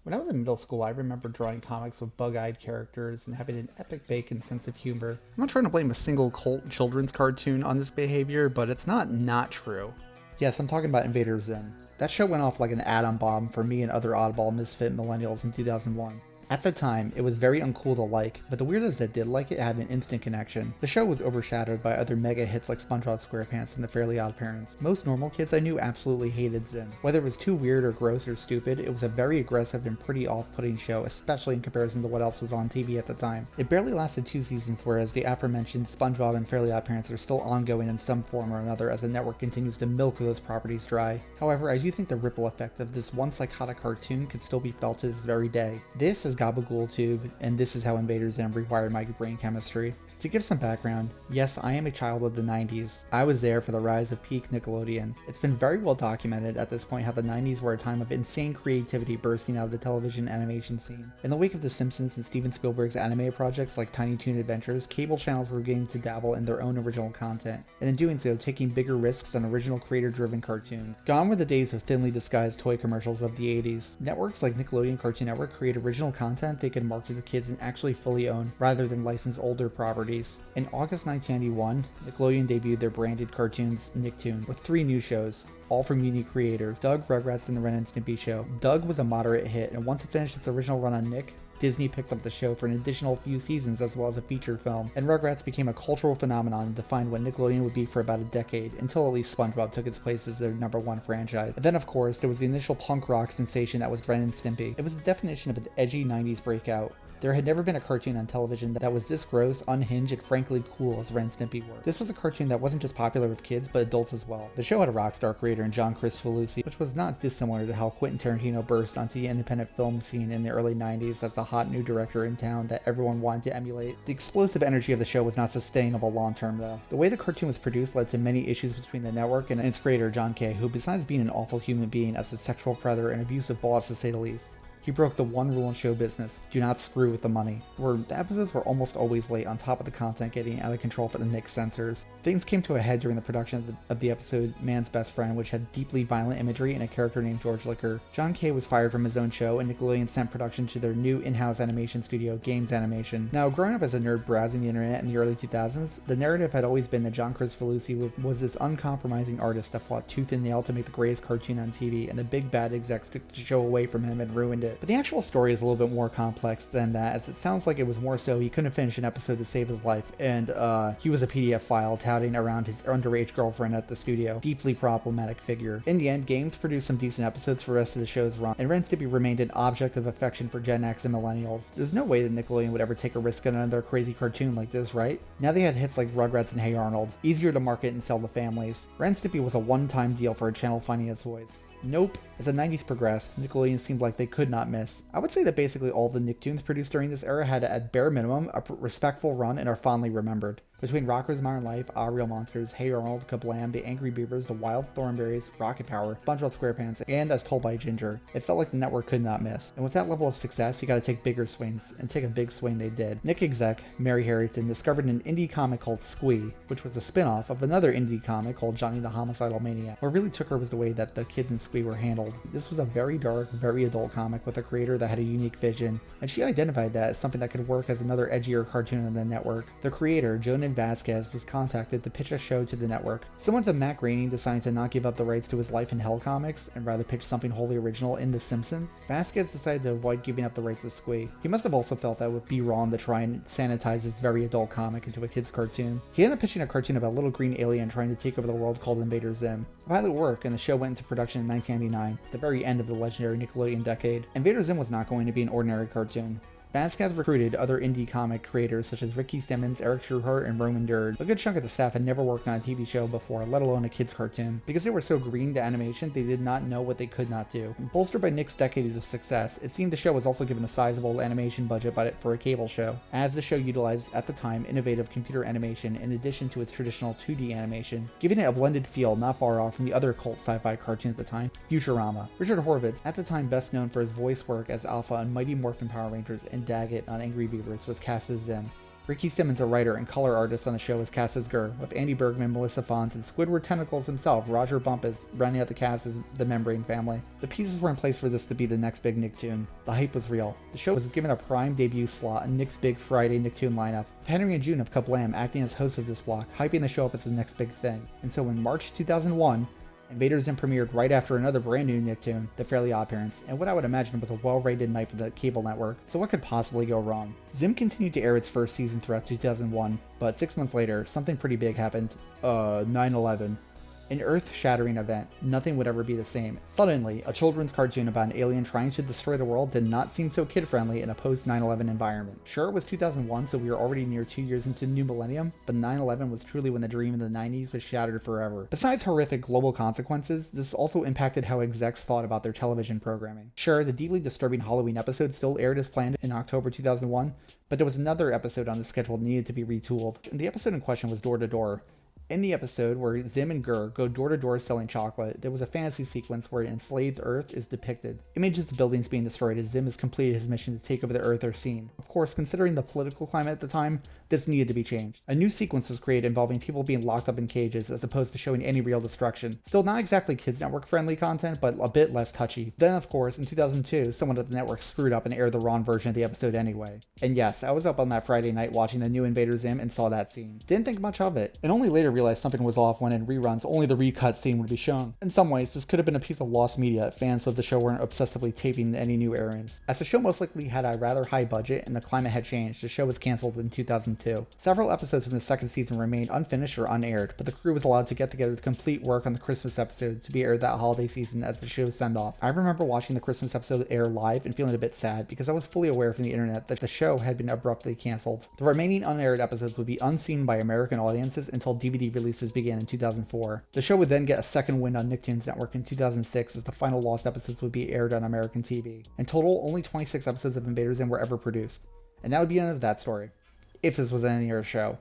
When I was in middle school, I remember drawing comics with bug-eyed characters and having an epic bacon sense of humor. I'm not trying to blame a single cult children's cartoon on this behavior, but it's not true. Yes, I'm talking about Invader Zim. That show went off like an atom bomb for me and other oddball misfit millennials in 2001. At the time, it was very uncool to like, but the weirdos that did like it had an instant connection. The show was overshadowed by other mega hits like SpongeBob SquarePants and The Fairly Odd Parents. Most normal kids I knew absolutely hated Zim. Whether it was too weird or gross or stupid, it was a very aggressive and pretty off-putting show, especially in comparison to what else was on TV at the time. It barely lasted 2 seasons, whereas the aforementioned SpongeBob and Fairly Odd Parents are still ongoing in some form or another as the network continues to milk those properties dry. However, I do think the ripple effect of this one psychotic cartoon could still be felt to this very day. This is Gabagool Tube, and this is how Invader Zim rewired my brain chemistry. To give some background, yes, I am a child of the 90s. I was there for the rise of peak Nickelodeon. It's been very well documented at this point how the 90s were a time of insane creativity bursting out of the television animation scene. In the wake of The Simpsons and Steven Spielberg's anime projects like Tiny Toon Adventures, cable channels were beginning to dabble in their own original content, and in doing so, taking bigger risks on original creator-driven cartoons. Gone were the days of thinly disguised toy commercials of the 80s. Networks like Nickelodeon Cartoon Network create original content they could market to kids and actually fully own, rather than license older properties. In August 1991, Nickelodeon debuted their branded cartoons Nicktoon with 3 new shows, all from unique creators: Doug, Rugrats, and the Ren and Stimpy Show. Doug was a moderate hit, and once it finished its original run on Nick, Disney picked up the show for an additional few seasons as well as a feature film, and Rugrats became a cultural phenomenon and defined what Nickelodeon would be for about a decade, until at least SpongeBob took its place as their #1 franchise. And then of course, there was the initial punk rock sensation that was Ren and Stimpy. It was the definition of an edgy 90s breakout. There had never been a cartoon on television that was this gross, unhinged, and frankly cool as Ren and Stimpy were. This was a cartoon that wasn't just popular with kids, but adults as well. The show had a rock star creator in John Kricfalusi, which was not dissimilar to how Quentin Tarantino burst onto the independent film scene in the early 90s as the hot new director in town that everyone wanted to emulate. The explosive energy of the show was not sustainable long term though. The way the cartoon was produced led to many issues between the network and its creator John Kay, who besides being an awful human being as a sexual predator and abusive boss to say the least, he broke the one rule in show business: do not screw with the money. Where the episodes were almost always late, on top of the content getting out of control for the Nick censors. Things came to a head during the production of the episode Man's Best Friend, which had deeply violent imagery and a character named George Liquor. John Kay was fired from his own show, and Nickelodeon sent production to their new in-house animation studio, Games Animation. Now, growing up as a nerd browsing the internet in the early 2000s, the narrative had always been that John Kricfalusi was this uncompromising artist that fought tooth and nail to make the greatest cartoon on TV, and the big bad execs took the show away from him and ruined it. But the actual story is a little bit more complex than that, as it sounds like it was more so he couldn't finish an episode to save his life, and he was a PDF file touting around his underage girlfriend at the studio. Deeply problematic figure. In the end, Games produced some decent episodes for the rest of the show's run, and Ren and Stimpy remained an object of affection for Gen X and millennials. There's no way that Nickelodeon would ever take a risk on another crazy cartoon like this, right? Now they had hits like Rugrats and Hey Arnold, easier to market and sell to families. Ren and Stimpy was a one-time deal for a channel finding its voice. Nope. As the 90s progressed, Nickelodeon seemed like they could not miss. I would say that basically all the Nicktoons produced during this era had, at bare minimum, a respectful run and are fondly remembered. Between Rocko's Modern Life, Ah Real Monsters, Hey Arnold, Kablam, The Angry Beavers, The Wild Thornberrys, Rocket Power, SpongeBob SquarePants, and As Told by Ginger, it felt like the network could not miss. And with that level of success, you gotta take bigger swings, and take a big swing they did. Nick exec, Mary Harrington, discovered an indie comic called Squee, which was a spin-off of another indie comic called Johnny the Homicidal Maniac. What really took her was the way that the kids in Squee were handled. This was a very dark, very adult comic with a creator that had a unique vision, and she identified that as something that could work as another edgier cartoon on the network. The creator, Jonan Vasquez, was contacted to pitch a show to the network. Similar to Matt Groening deciding to not give up the rights to his Life in Hell comics and rather pitch something wholly original in The Simpsons, Vasquez decided to avoid giving up the rights to Squee. He must have also felt that it would be wrong to try and sanitize this very adult comic into a kid's cartoon. He ended up pitching a cartoon about a little green alien trying to take over the world called Invader Zim. The pilot worked, and the show went into production in 1999, the very end of the legendary Nickelodeon decade. Invader Zim was not going to be an ordinary cartoon. Vasquez recruited other indie comic creators such as Ricky Simmons, Eric Trueheart, and Roman Durd. A good chunk of the staff had never worked on a TV show before, let alone a kids cartoon. Because they were so green to animation, they did not know what they could not do. And bolstered by Nick's decade of success, it seemed the show was also given a sizable animation budget for a cable show, as the show utilized, at the time, innovative computer animation in addition to its traditional 2D animation, giving it a blended feel not far off from the other cult sci-fi cartoon at the time, Futurama. Richard Horvitz, at the time best known for his voice work as Alpha on Mighty Morphin Power Rangers and Daggett on Angry Beavers, was cast as Zim. Ricky Simmons, a writer and color artist on the show, was cast as Gur, with Andy Bergman, Melissa Fons, and Squidward Tentacles himself, Roger Bumpus, rounding out the cast as the Membrane family. The pieces were in place for this to be the next big Nicktoon. The hype was real. The show was given a prime debut slot in Nick's big Friday Nicktoon lineup, with Henry and June of Kablam acting as hosts of this block, hyping the show up as the next big thing. And so in March 2001, Invader Zim premiered right after another brand new Nicktoon, The Fairly OddParents, and what I would imagine was a well-rated night for the cable network, so what could possibly go wrong? Zim continued to air its first season throughout 2001, but 6 months later, something pretty big happened. 9/11. An earth-shattering event. Nothing would ever be the same. Suddenly, a children's cartoon about an alien trying to destroy the world did not seem so kid-friendly in a post-9/11 environment. Sure, it was 2001, so we were already near 2 years into the new millennium, but 9/11 was truly when the dream in the 90s was shattered forever. Besides horrific global consequences, this also impacted how execs thought about their television programming. Sure, the deeply disturbing Halloween episode still aired as planned in October 2001, but there was another episode on the schedule that needed to be retooled. The episode in question was Door to Door. In the episode where Zim and Gur go door to door selling chocolate, there was a fantasy sequence where an enslaved Earth is depicted. Images of buildings being destroyed as Zim has completed his mission to take over the Earth are seen. Of course, considering the political climate at the time, this needed to be changed. A new sequence was created involving people being locked up in cages as opposed to showing any real destruction. Still not exactly Kids Network friendly content, but a bit less touchy. Then of course, in 2002, someone at the network screwed up and aired the wrong version of the episode anyway. And yes, I was up on that Friday night watching the new Invader Zim and saw that scene. Didn't think much of it, and only later realized something was off when in reruns only the recut scene would be shown. In some ways, this could have been a piece of lost media if fans of the show weren't obsessively taping any new airings. As the show most likely had a rather high budget and the climate had changed, the show was cancelled in 2002. Several episodes from the second season remained unfinished or unaired, but the crew was allowed to get together to complete work on the Christmas episode to be aired that holiday season as the show's send-off. I remember watching the Christmas episode air live and feeling a bit sad because I was fully aware from the internet that the show had been abruptly cancelled. The remaining unaired episodes would be unseen by American audiences until DVD releases began in 2004. The show would then get a second win on Nicktoon's network in 2006 as the final lost episodes would be aired on American TV. In total, only 26 episodes of Invader Zim were ever produced. And that would be the end of that story, if this was any other show.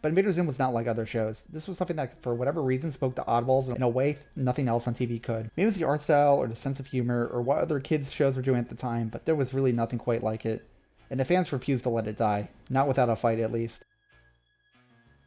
But Invader Zim was not like other shows. This was something that, for whatever reason, spoke to oddballs in a way nothing else on TV could. Maybe it was the art style, or the sense of humor, or what other kids' shows were doing at the time, but there was really nothing quite like it. And the fans refused to let it die. Not without a fight, at least.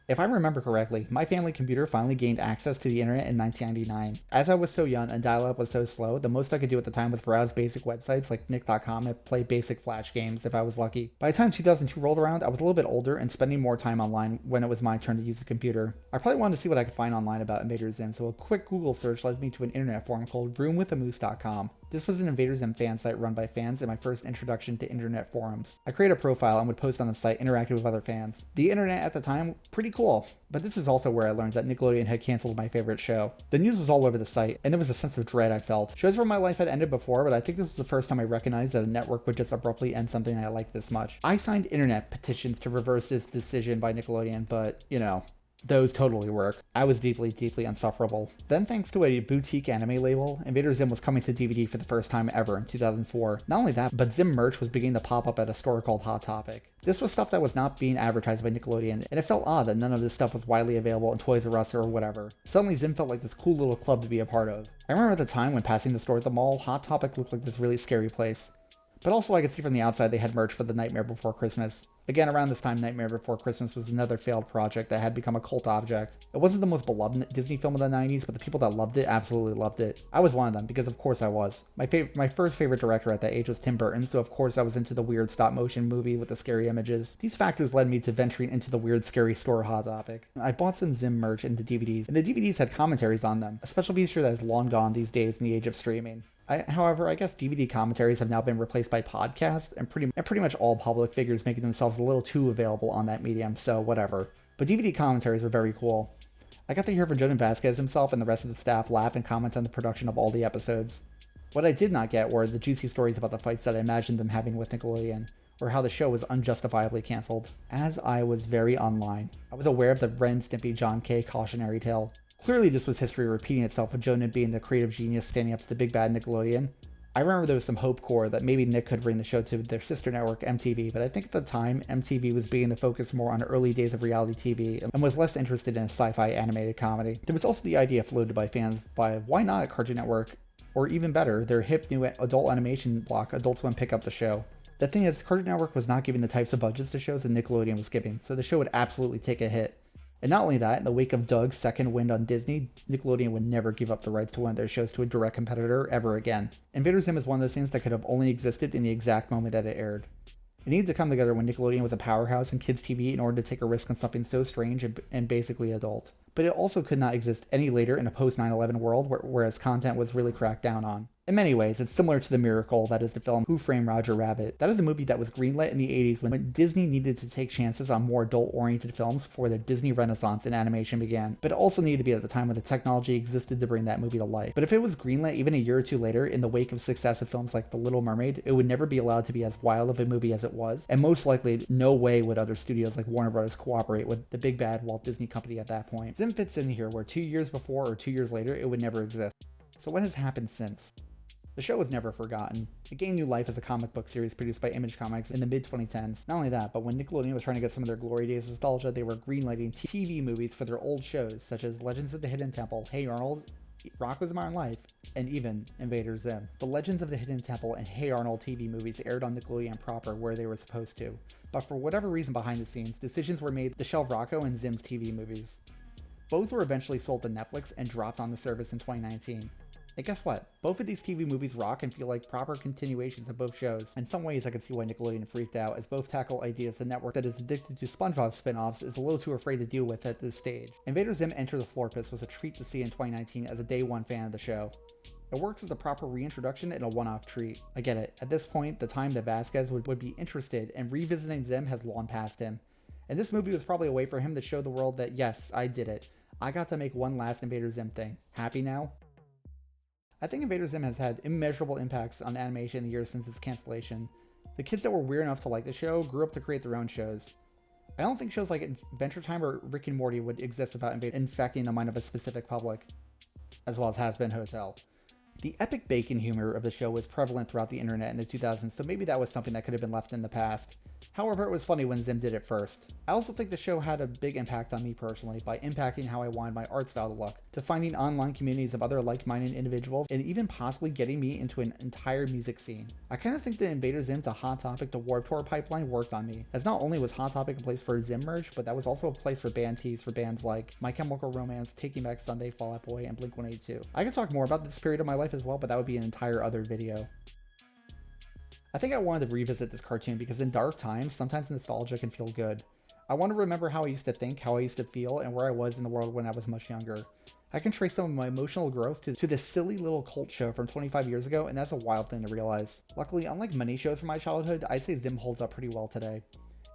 If I remember correctly, my family computer finally gained access to the internet in 1999. As I was so young and dial-up was so slow, the most I could do at the time was browse basic websites like Nick.com and play basic Flash games if I was lucky. By the time 2002 rolled around, I was a little bit older and spending more time online when it was my turn to use the computer. I probably wanted to see what I could find online about Invader Zim, so a quick Google search led me to an internet forum called roomwithamoose.com. This was an Invader Zim fan site run by fans and my first introduction to internet forums. I created a profile and would post on the site interacting with other fans. The internet at the time, pretty cool. But this is also where I learned that Nickelodeon had canceled my favorite show. The news was all over the site, and there was a sense of dread I felt. Shows from my life had ended before, but I think this was the first time I recognized that a network would just abruptly end something I liked this much. I signed internet petitions to reverse this decision by Nickelodeon, but, you know, those totally work. I was deeply, deeply insufferable. Then thanks to a boutique anime label, Invader Zim was coming to DVD for the first time ever in 2004. Not only that, but Zim merch was beginning to pop up at a store called Hot Topic. This was stuff that was not being advertised by Nickelodeon, and it felt odd that none of this stuff was widely available in Toys R Us or whatever. Suddenly Zim felt like this cool little club to be a part of. I remember at the time when passing the store at the mall, Hot Topic looked like this really scary place. But also I could see from the outside they had merch for The Nightmare Before Christmas. Again, around this time, Nightmare Before Christmas was another failed project that had become a cult object. It wasn't the most beloved Disney film of the 90s, but the people that loved it absolutely loved it. I was one of them, because of course I was. My first favorite director at that age was Tim Burton, so of course I was into the weird stop-motion movie with the scary images. These factors led me to venturing into the weird scary store Hot Topic. I bought some Zim merch into DVDs, and the DVDs had commentaries on them, a special feature that is long gone these days in the age of streaming. However, I guess DVD commentaries have now been replaced by podcasts, and pretty much all public figures making themselves a little too available on that medium, so whatever. But DVD commentaries were very cool. I got to hear from Jordan Vasquez himself and the rest of the staff laugh and comment on the production of all the episodes. What I did not get were the juicy stories about the fights that I imagined them having with Nickelodeon, or how the show was unjustifiably cancelled. As I was very online, I was aware of the Ren Stimpy John K. cautionary tale. Clearly this was history repeating itself with Jordan being the creative genius standing up to the big bad Nickelodeon. I remember there was some hope core that maybe Nick could bring the show to their sister network, MTV, but I think at the time, MTV was beginning to focus more on early days of reality TV and was less interested in a sci-fi animated comedy. There was also the idea floated by fans by why not Cartoon Network, or even better, their hip new adult animation block, Adult Swim, pick up the show. The thing is, Cartoon Network was not giving the types of budgets to shows that Nickelodeon was giving, so the show would absolutely take a hit. And not only that, in the wake of Doug's second win on Disney, Nickelodeon would never give up the rights to one of their shows to a direct competitor ever again. Invader Zim is one of those things that could have only existed in the exact moment that it aired. It needed to come together when Nickelodeon was a powerhouse in kids' TV in order to take a risk on something so strange and basically adult. But it also could not exist any later in a post 9/11 world whereas content was really cracked down on. In many ways, it's similar to the miracle that is the film Who Framed Roger Rabbit. That is a movie that was greenlit in the 80s when Disney needed to take chances on more adult-oriented films before the Disney Renaissance in animation began, but it also needed to be at the time when the technology existed to bring that movie to life. But if it was greenlit even a year or two later in the wake of success of films like The Little Mermaid, it would never be allowed to be as wild of a movie as it was, and most likely no way would other studios like Warner Bros. Cooperate with the big bad Walt Disney Company at that point. Zim fits in here where 2 years before or 2 years later it would never exist. So what has happened since? The show was never forgotten. It gained new life as a comic book series produced by Image Comics in the mid-2010s. Not only that, but when Nickelodeon was trying to get some of their glory days nostalgia, they were greenlighting TV movies for their old shows, such as Legends of the Hidden Temple, Hey Arnold, Rocko's Modern Life, and even Invader Zim. The Legends of the Hidden Temple and Hey Arnold TV movies aired on Nickelodeon proper where they were supposed to, but for whatever reason behind the scenes, decisions were made to shelve Rocko and Zim's TV movies. Both were eventually sold to Netflix and dropped on the service in 2019. And guess what? Both of these TV movies rock and feel like proper continuations of both shows. In some ways, I can see why Nickelodeon freaked out, as both tackle ideas the network that is addicted to SpongeBob spin-offs is a little too afraid to deal with at this stage. Invader Zim Enter the Florpus was a treat to see in 2019 as a day one fan of the show. It works as a proper reintroduction and a one-off treat. I get it. At this point, the time that Vasquez would be interested in revisiting Zim has long passed him. And this movie was probably a way for him to show the world that yes, I did it. I got to make one last Invader Zim thing. Happy now? I think Invader Zim has had immeasurable impacts on animation in the years since its cancellation. The kids that were weird enough to like the show grew up to create their own shows. I don't think shows like Adventure Time or Rick and Morty would exist without infecting the mind of a specific public, as well as Has Been Hotel. The epic bacon humor of the show was prevalent throughout the internet in the 2000s, so maybe that was something that could have been left in the past. However, it was funny when Zim did it first. I also think the show had a big impact on me personally by impacting how I wanted my art style to look, to finding online communities of other like-minded individuals, and even possibly getting me into an entire music scene. I kind of think the Invader Zim to Hot Topic to Warped Tour pipeline worked on me, as not only was Hot Topic a place for Zim merch, but that was also a place for band tees for bands like My Chemical Romance, Taking Back Sunday, Fall Out Boy, and Blink-182. I could talk more about this period of my life as well, but that would be an entire other video. I think I wanted to revisit this cartoon because in dark times, sometimes nostalgia can feel good. I want to remember how I used to think, how I used to feel, and where I was in the world when I was much younger. I can trace some of my emotional growth to this silly little cult show from 25 years ago, and that's a wild thing to realize. Luckily, unlike many shows from my childhood, I'd say Zim holds up pretty well today.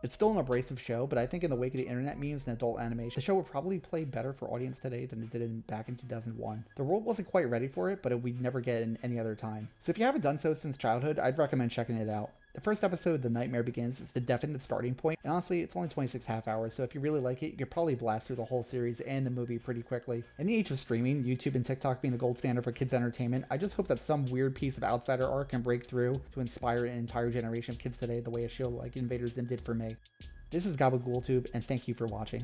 It's still an abrasive show, but I think in the wake of the internet memes and adult animation, the show would probably play better for audience today than it did back in 2001. The world wasn't quite ready for it, but we'd never get it in any other time. So if you haven't done so since childhood, I'd recommend checking it out. The first episode, The Nightmare Begins, is the definite starting point, and honestly, it's only 26 half hours, so if you really like it, you could probably blast through the whole series and the movie pretty quickly. In the age of streaming, YouTube and TikTok being the gold standard for kids' entertainment, I just hope that some weird piece of outsider art can break through to inspire an entire generation of kids today the way a show like Invader Zim did for me. This is GabagoolTube, and thank you for watching.